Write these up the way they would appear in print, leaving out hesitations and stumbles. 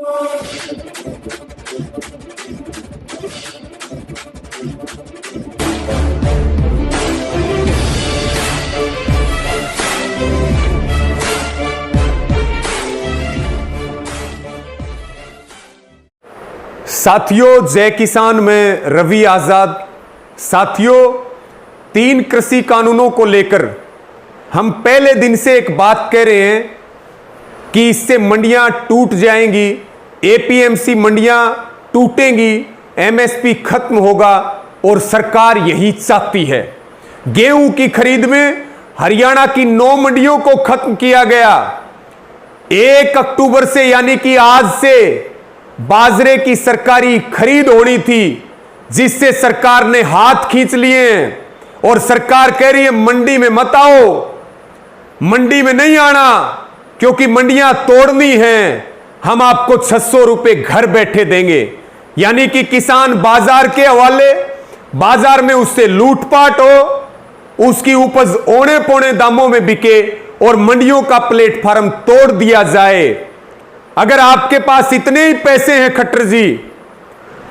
साथियों, जय किसान में रवि आजाद। साथियों, 3 कृषि कानूनों को लेकर हम पहले दिन से एक बात कह रहे हैं कि इससे मंडियां टूट जाएंगी, एपीएमसी मंडियां टूटेंगी, एमएसपी खत्म होगा और सरकार यही चाहती है। गेहूं की खरीद में हरियाणा की 9 मंडियों को खत्म किया गया। 1 अक्टूबर से यानी कि आज से बाजरे की सरकारी खरीद होनी थी, जिससे सरकार ने हाथ खींच लिए और सरकार कह रही है मंडी में मत आओ, मंडी में नहीं आना, क्योंकि मंडियां तोड़नी हैं, हम आपको 600 रुपए घर बैठे देंगे। यानी कि किसान बाजार के हवाले, बाजार में उससे लूटपाट हो, उसकी उपज औने पौने दामों में बिके और मंडियों का प्लेटफार्म तोड़ दिया जाए। अगर आपके पास इतने ही पैसे हैं खट्टर जी,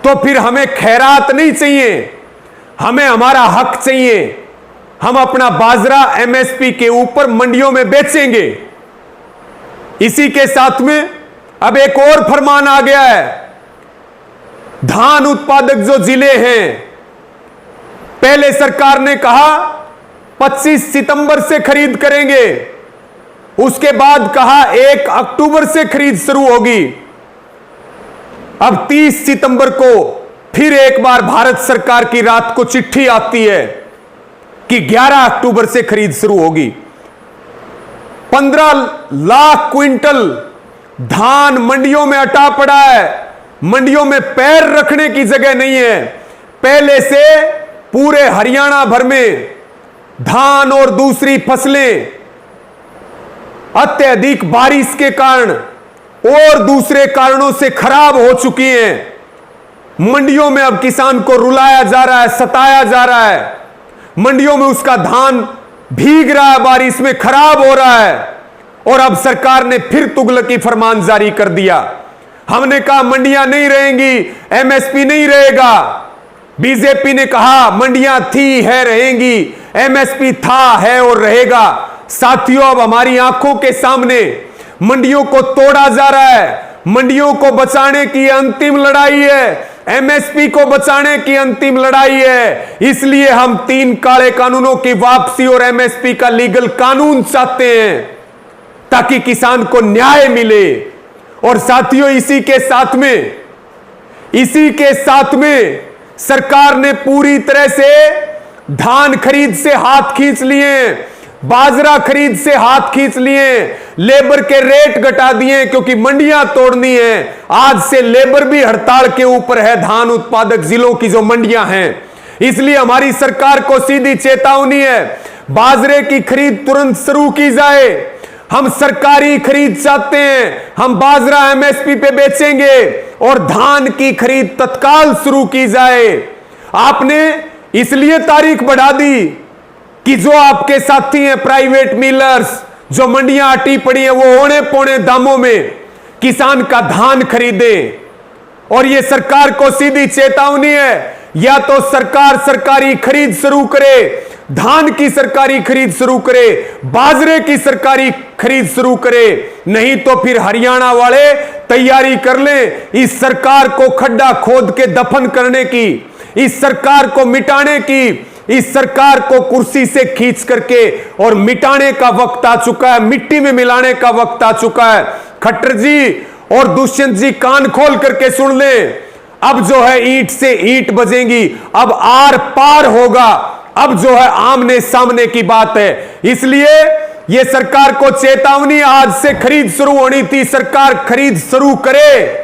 तो फिर हमें खैरात नहीं चाहिए, हमें हमारा हक चाहिए। हम अपना बाजरा एमएसपी के ऊपर मंडियों में बेचेंगे। इसी के साथ में अब एक और फरमान आ गया है। धान उत्पादक जो जिले हैं, पहले सरकार ने कहा 25 सितंबर से खरीद करेंगे, उसके बाद कहा 1 अक्टूबर से खरीद शुरू होगी। अब 30 सितंबर को फिर एक बार भारत सरकार की रात को चिट्ठी आती है कि 11 अक्टूबर से खरीद शुरू होगी। 15 लाख क्विंटल धान मंडियों में अटा पड़ा है, मंडियों में पैर रखने की जगह नहीं है। पहले से पूरे हरियाणा भर में धान और दूसरी फसलें अत्यधिक बारिश के कारण और दूसरे कारणों से खराब हो चुकी हैं। मंडियों में अब किसान को रुलाया जा रहा है, सताया जा रहा है। मंडियों में उसका धान भीग रहा है, बारिश में खराब हो रहा है। और अब सरकार ने फिर तुगलकी फरमान जारी कर दिया। हमने कहा मंडियां नहीं रहेंगी, एमएसपी नहीं रहेगा। बीजेपी ने कहा मंडियां थी है रहेंगी, एमएसपी था है और रहेगा। साथियों, अब हमारी आंखों के सामने मंडियों को तोड़ा जा रहा है। मंडियों को बचाने की अंतिम लड़ाई है, एमएसपी को बचाने की अंतिम लड़ाई है। इसलिए हम 3 काले कानूनों की वापसी और एमएसपी का लीगल कानून चाहते हैं, ताकि किसान को न्याय मिले। और साथियों, इसी के साथ में सरकार ने पूरी तरह से धान खरीद से हाथ खींच लिए, बाजरा खरीद से हाथ खींच लिए, लेबर के रेट घटा दिए, क्योंकि मंडियां तोड़नी है। आज से लेबर भी हड़ताल के ऊपर है, धान उत्पादक जिलों की जो मंडियां हैं। इसलिए हमारी सरकार को सीधी चेतावनी है, बाजरे की खरीद तुरंत शुरू की जाए। हम सरकारी खरीद चाहते हैं, हम बाजरा एमएसपी पे बेचेंगे और धान की खरीद तत्काल शुरू की जाए। आपने इसलिए तारीख बढ़ा दी कि जो आपके साथी हैं प्राइवेट मिलर्स, जो मंडियां अटी पड़ी हैं, वो औने पौने दामों में किसान का धान खरीदे। और ये सरकार को सीधी चेतावनी है, या तो सरकार सरकारी खरीद शुरू करे, धान की सरकारी खरीद शुरू करे, बाजरे की सरकारी खरीद शुरू करे, नहीं तो फिर हरियाणा वाले तैयारी कर लें इस सरकार को खड्डा खोद के दफन करने की, इस सरकार को मिटाने की, इस सरकार को कुर्सी से खींच करके और मिटाने का वक्त आ चुका है, मिट्टी में मिलाने का वक्त आ चुका है। खट्टर जी और दुष्यंत जी कान खोल करके सुन लें, अब जो है ईंट से ईंट बजेंगी, अब आर पार होगा, अब जो है आमने सामने की बात है। इसलिए यह सरकार को चेतावनी, आज से खरीद शुरू होनी थी, सरकार खरीद शुरू करे,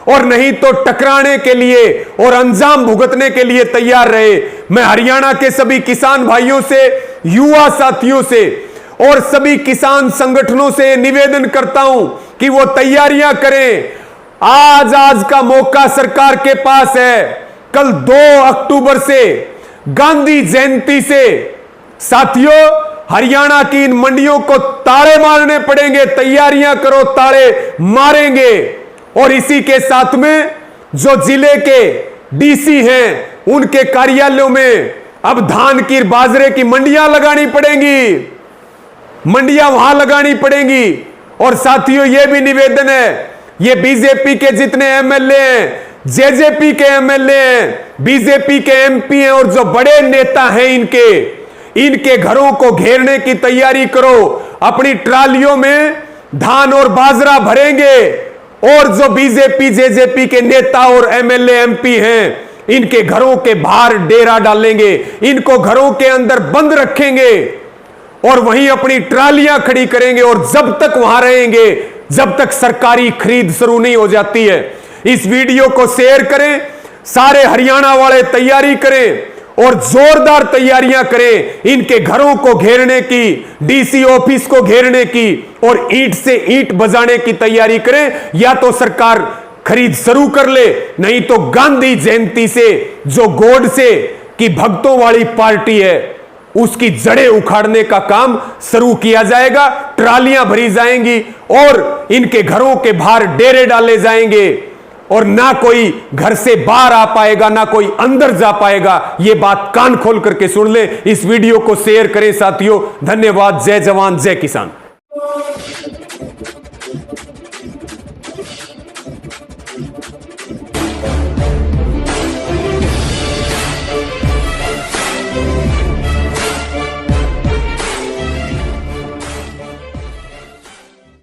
और नहीं तो टकराने के लिए और अंजाम भुगतने के लिए तैयार रहे। मैं हरियाणा के सभी किसान भाइयों से, युवा साथियों से और सभी किसान संगठनों से निवेदन करता हूं कि वो तैयारियां करें। आज का मौका सरकार के पास है। कल 2 अक्टूबर से गांधी जयंती से साथियों हरियाणा की इन मंडियों को ताड़े मारने पड़ेंगे। तैयारियां करो, ताड़े मारेंगे। और इसी के साथ में जो जिले के डीसी हैं उनके कार्यालयों में अब धान की बाजरे की मंडियां लगानी पड़ेंगी, मंडियां वहां लगानी पड़ेंगी। और साथियों ये भी निवेदन है, ये बीजेपी के जितने एमएलए हैं, जेजेपी के एमएलए हैं, बीजेपी के एमपी हैं और जो बड़े नेता हैं इनके घरों को घेरने की तैयारी करो। अपनी ट्रालियों में धान और बाजरा भरेंगे और जो बीजेपी जेजेपी के नेता और एमएलए एमपी हैं इनके घरों के बाहर डेरा डालेंगे, इनको घरों के अंदर बंद रखेंगे और वहीं अपनी ट्रालियां खड़ी करेंगे और जब तक वहां रहेंगे जब तक सरकारी खरीद शुरू नहीं हो जाती है। इस वीडियो को शेयर करें, सारे हरियाणा वाले तैयारी करें और जोरदार तैयारियां करें इनके घरों को घेरने की, डीसी ऑफिस को घेरने की और ईंट से ईंट बजाने की तैयारी करें। या तो सरकार खरीद शुरू कर ले, नहीं तो गांधी जयंती से जो गोडसे की भक्तों वाली पार्टी है उसकी जड़ें उखाड़ने का काम शुरू किया जाएगा। ट्रालियां भरी जाएंगी और इनके घरों के बाहर डेरे डाले जाएंगे और ना कोई घर से बाहर आ पाएगा, ना कोई अंदर जा पाएगा। यह बात कान खोल करके सुन ले। इस वीडियो को शेयर करें साथियों। धन्यवाद। जय जवान जय किसान।